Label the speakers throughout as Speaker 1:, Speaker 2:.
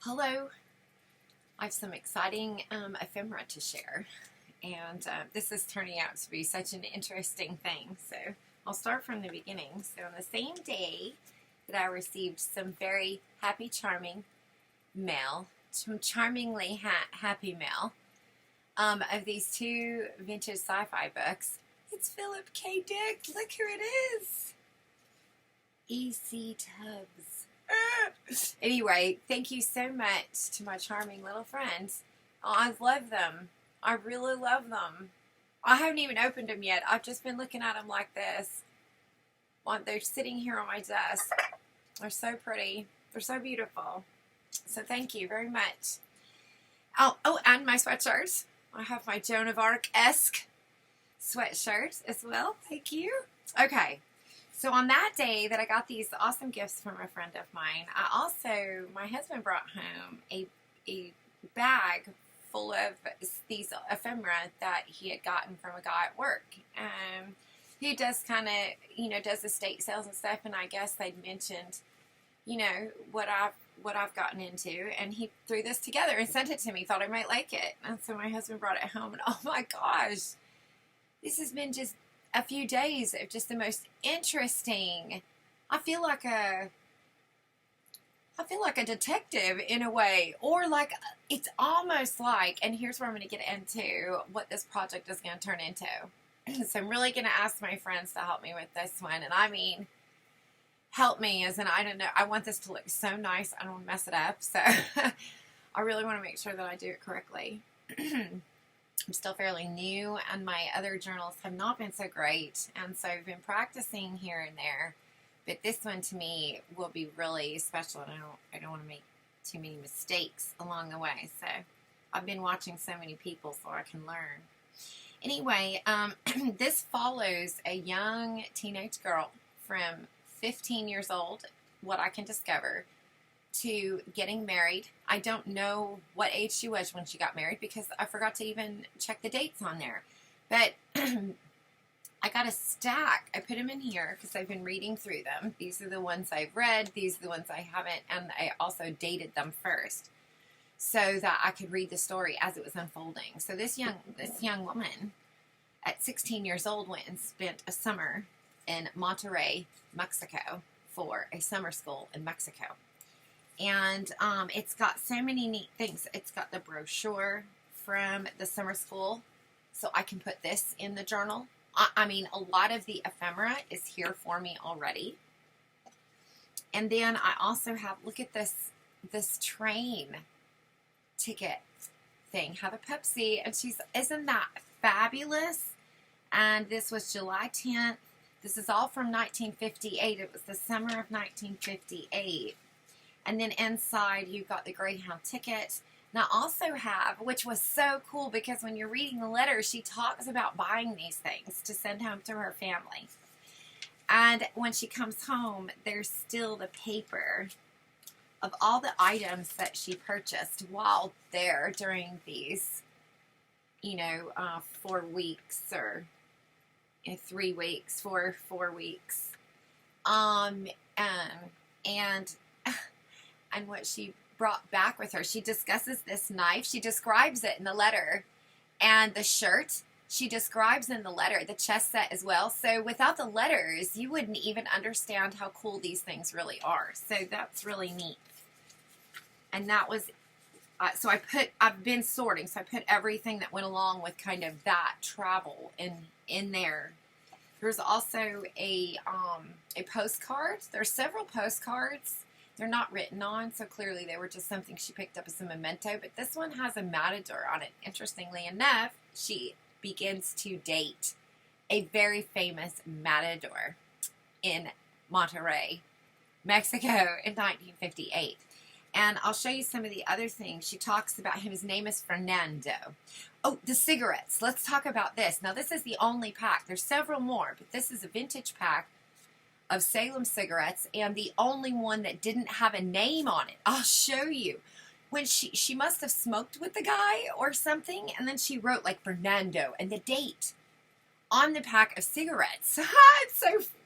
Speaker 1: Hello, I have some exciting ephemera to share, and this is turning out to be such an interesting thing. So I'll start from the beginning. So on the same day that I received some very happy, charming mail, some charmingly happy mail of these two vintage sci-fi books, it's Philip K. Dick. Look who it is. E.C. Tubbs. Anyway, thank you so much to my charming little friends. Oh, I love them. I really love them. I haven't even opened them yet. I've just been looking at them like this. They're sitting here on my desk. They're so pretty. They're so beautiful. So thank you very much. Oh, and my sweatshirts. I have my Joan of Arc-esque sweatshirt as well. Thank you. Okay. So on that day that I got these awesome gifts from a friend of mine, my husband brought home a bag full of these ephemera that he had gotten from a guy at work. Who does kind of, does estate sales and stuff, and I guess they'd mentioned, what I've gotten into, and he threw this together and sent it to me, thought I might like it. And so my husband brought it home, and oh my gosh, this has been just a few days of just the most interesting. I feel like a detective in a way, or like it's almost like, and here's where I'm going to get into what this project is going to turn into. So I'm really going to ask my friends to help me with this one, and I mean, help me as in, I don't know, I want this to look so nice. I don't want to mess it up, so I really want to make sure that I do it correctly. I'm still fairly new, and my other journals have not been so great, and so I've been practicing here and there, but this one to me will be really special, and I don't want to make too many mistakes along the way, so I've been watching so many people so I can learn. Anyway, this follows a young teenage girl from 15 years old, what I can discover, to getting married. I don't know what age she was when she got married because I forgot to even check the dates on there. But I got a stack. I put them in here because I've been reading through them. These are the ones I've read. These are the ones I haven't. And I also dated them first so that I could read the story as it was unfolding. So this young woman at 16 years old went and spent a summer in Monterrey, Mexico for a summer school in Mexico. And it's got so many neat things. It's got the brochure from the summer school, so I can put this in the journal. I mean, a lot of the ephemera is here for me already. And then I also have, look at this train ticket thing. Have a Pepsi, and isn't that fabulous? And this was July 10th. This is all from 1958. It was the summer of 1958. And then inside, you've got the Greyhound ticket. Now, I also have, which was so cool, because when you're reading the letter, she talks about buying these things to send home to her family. And when she comes home, there's still the paper of all the items that she purchased while there during these, 4 weeks or 3 weeks, 4 weeks. And what she brought back with her. She discusses this knife. She describes it in the letter. And the shirt, she describes in the letter, the chess set as well. So without the letters, you wouldn't even understand how cool these things really are. So that's really neat. And that was, so I've been sorting. So I put everything that went along with kind of that travel in there. There's also a postcard. There's several postcards. They're not written on, so clearly they were just something she picked up as a memento. But this one has a matador on it. Interestingly enough, she begins to date a very famous matador in Monterrey, Mexico in 1958. And I'll show you some of the other things. She talks about him. His name is Fernando. Oh, the cigarettes. Let's talk about this. Now, this is the only pack. There's several more, but this is a vintage pack of Salem cigarettes, and the only one that didn't have a name on it. I'll show you. When she must have smoked with the guy or something, and then she wrote like Fernando and the date on the pack of cigarettes.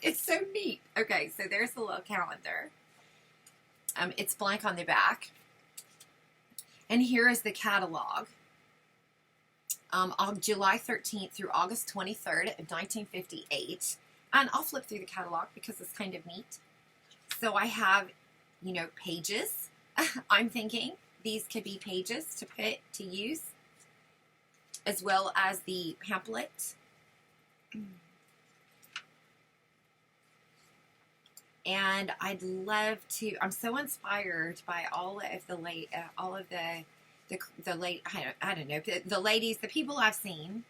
Speaker 1: It's so neat. Okay, so there's the little calendar. It's blank on the back. And here is the catalog. On July 13th through August 23rd of 1958. And I'll flip through the catalog because it's kind of neat. So I have, you know, pages. I'm thinking these could be pages to put to use, as well as the pamphlet. And I'd love to, I'm so inspired by all of the late, the late, I don't know, the ladies, the people I've seen,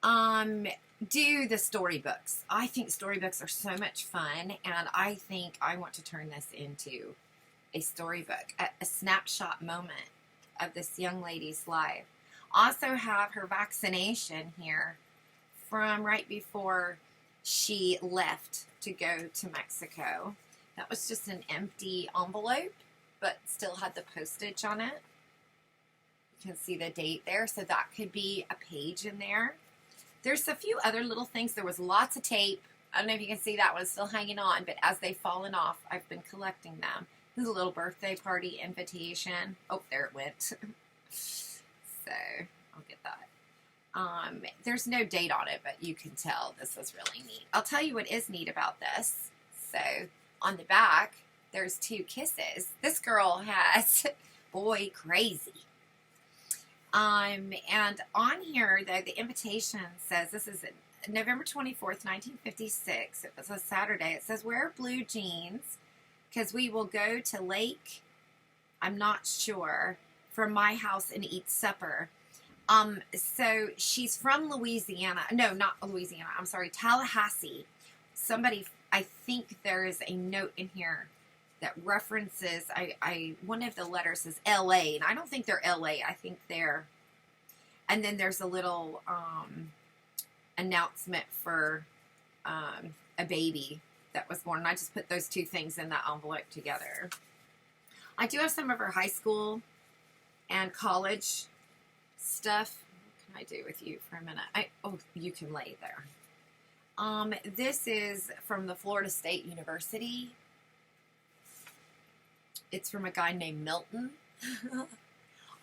Speaker 1: do the storybooks. I think storybooks are so much fun, and I think I want to turn this into a storybook, a snapshot moment of this young lady's life. Also have her vaccination here from right before she left to go to Mexico. That was just an empty envelope, but still had the postage on it. You can see the date there, so that could be a page in there. There's a few other little things. There was lots of tape. I don't know if you can see that one still hanging on, but as they've fallen off, I've been collecting them. This is a little birthday party invitation. Oh, there it went. So, I'll get that. There's no date on it, but you can tell this was really neat. I'll tell you what is neat about this. So, on the back, there's 2 kisses. This girl has, boy, crazy. And on here, though, the invitation says, this is November 24th, 1956. It was a Saturday. It says, wear blue jeans, because we will go to Lake, I'm not sure, from my house and eat supper. So she's from Louisiana. No, not Louisiana. I'm sorry, Tallahassee. Somebody, I think there is a note in here that references, one of the letters says LA, and I don't think they're LA. I think they're, and then there's a little announcement for a baby that was born. And I just put those 2 things in that envelope together. I do have some of her high school and college stuff. What can I do with you for a minute? Oh, you can lay there. This is from the Florida State University. It's from a guy named Milton.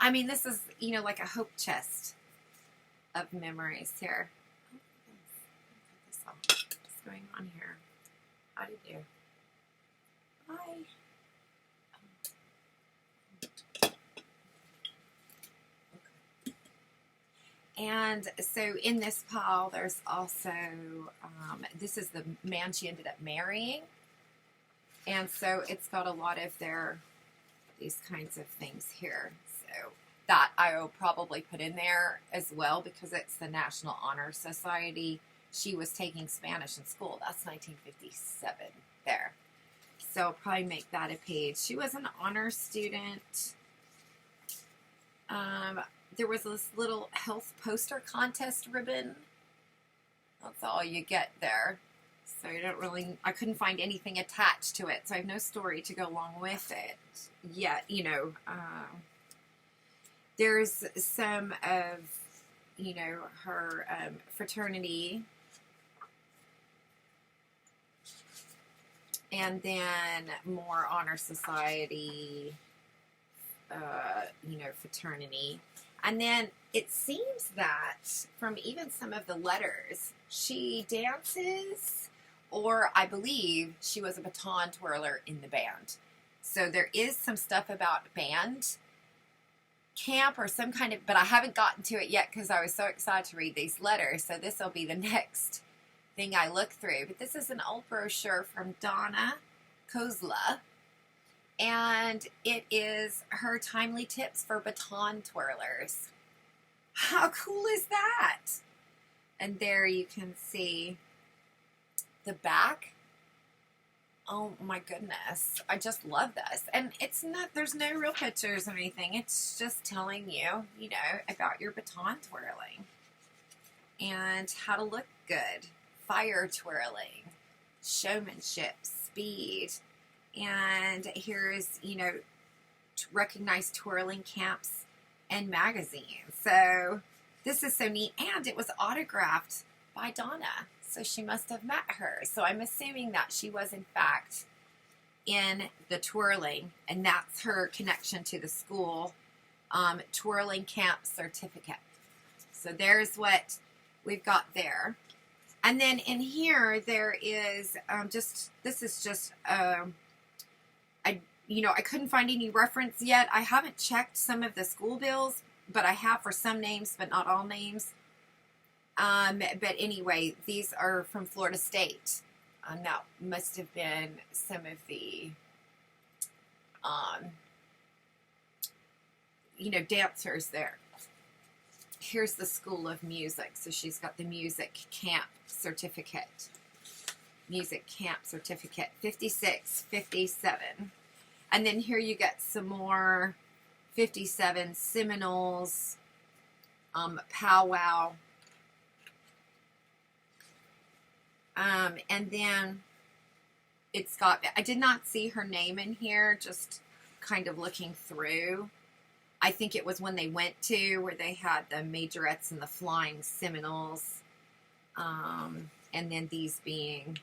Speaker 1: I mean, this is, you know, like a hope chest of memories here. What's going on here? How did you? Bye. Okay. And so in this pile, there's also, this is the man she ended up marrying. And so it's got a lot of these kinds of things here. So that I will probably put in there as well, because it's the National Honor Society. She was taking Spanish in school. That's 1957 there. So I'll probably make that a page. She was an honor student. There was this little health poster contest ribbon. That's all you get there. So you don't really, I couldn't find anything attached to it, so I have no story to go along with it yet. You know, there's some of, you know, her fraternity, and then more honor society, you know, fraternity. And then it seems that from even some of the letters, she dances, or I believe she was a baton twirler in the band. So there is some stuff about band camp or some kind of, but I haven't gotten to it yet because I was so excited to read these letters. So this will be the next thing I look through. But this is an old brochure from Donna Kozla, and it is her timely tips for baton twirlers. How cool is that? And there you can see the back. Oh my goodness. I just love this. And it's not, there's no real pictures or anything. It's just telling you, you know, about your baton twirling and how to look good. Fire twirling, showmanship, speed. And here's, you know, recognized twirling camps and magazines. So this is so neat. And it was autographed by Donna. So she must have met her. So I'm assuming that she was, in fact, in the twirling. And that's her connection to the school Twirling Camp Certificate. So there's what we've got there. And then in here, there is this is just, I couldn't find any reference yet. I haven't checked some of the school bills, but I have for some names, but not all names. But anyway, these are from Florida State. That must have been some of the, dancers there. Here's the School of Music. So she's got the Music Camp Certificate. Music Camp Certificate, 56, 57. And then here you get some more 57 Seminoles, powwow. And then it's got, I did not see her name in here, just kind of looking through. I think it was when they went to where they had the majorettes and the flying Seminoles. And then these being,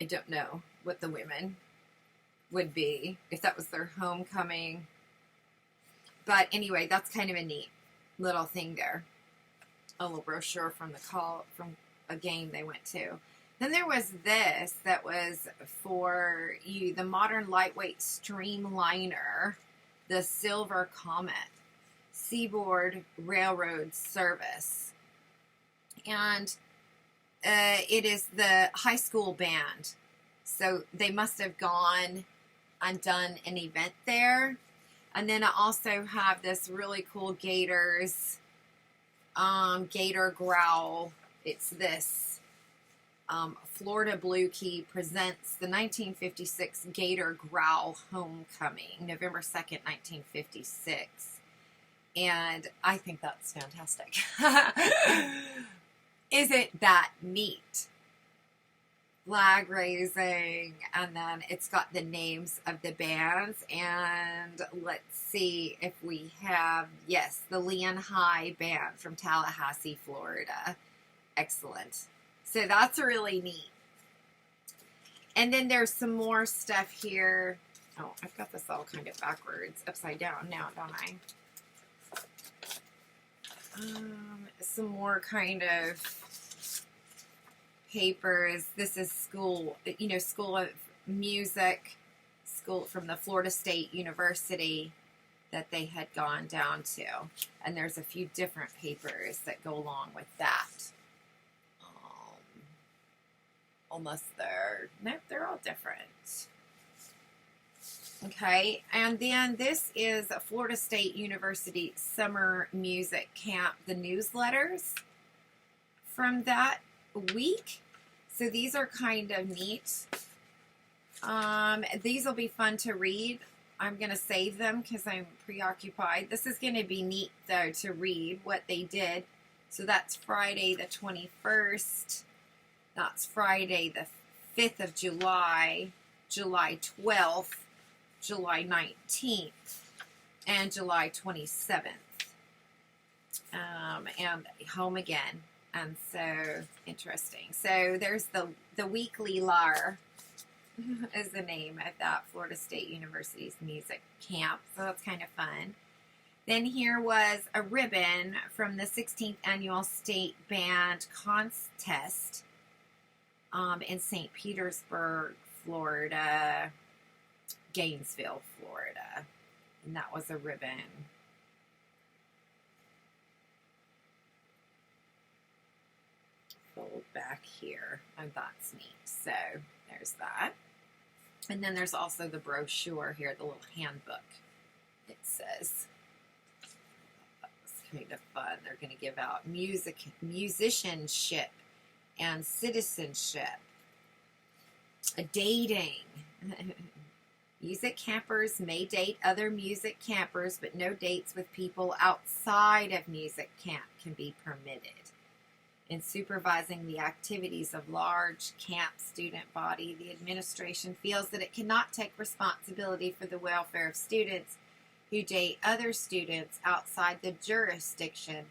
Speaker 1: I don't know what the women would be, if that was their homecoming. But anyway, that's kind of a neat little thing there. A little brochure from from a game they went to. Then there was this that was for you, the Modern Lightweight Streamliner, the Silver Comet, Seaboard Railroad Service. And it is the high school band. So they must have gone and done an event there. And then I also have this really cool Gators, Gator Growl. It's this. Florida Blue Key presents the 1956 Gator Growl Homecoming, November 2nd, 1956. And I think that's fantastic. Isn't that neat? Flag raising, and then it's got the names of the bands, and let's see if we have, yes, the Leon High Band from Tallahassee, Florida. Excellent. So that's really neat. And then there's some more stuff here. Oh, I've got this all kind of backwards, upside down now, don't I? Some more kind of papers. This is School of Music, school from the Florida State University that they had gone down to. And there's a few different papers that go along with that. Almost there. Nope, they're all different. Okay, and then this is a Florida State University Summer Music Camp, the newsletters from that week. So these are kind of neat. These will be fun to read. I'm going to save them because I'm preoccupied. This is going to be neat, though, to read what they did. So that's Friday the 21st. That's Friday the 5th of July, July 12th, July 19th, and July 27th. And home again. And so, interesting. So, there's the Weekly Lar is the name of that Florida State University's music camp. So, that's kind of fun. Then here was a ribbon from the 16th Annual State Band Contest in St. Petersburg, Florida, Gainesville, Florida. And that was a ribbon. Fold back here. And that's neat. So there's that. And then there's also the brochure here, the little handbook. It says, that's kind of fun. They're going to give out musicianship and citizenship. Dating. Music campers may date other music campers, but no dates with people outside of music camp can be permitted. In supervising the activities of large camp student body, the administration feels that it cannot take responsibility for the welfare of students who date other students outside the jurisdiction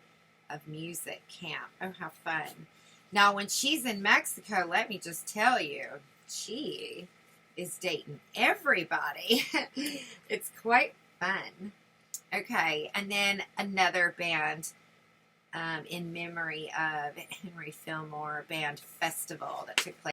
Speaker 1: of music camp. Oh, how fun. Now, when she's in Mexico, let me just tell you, she is dating everybody. It's quite Fun. Okay, and then another band in memory of Henry Fillmore band festival that took place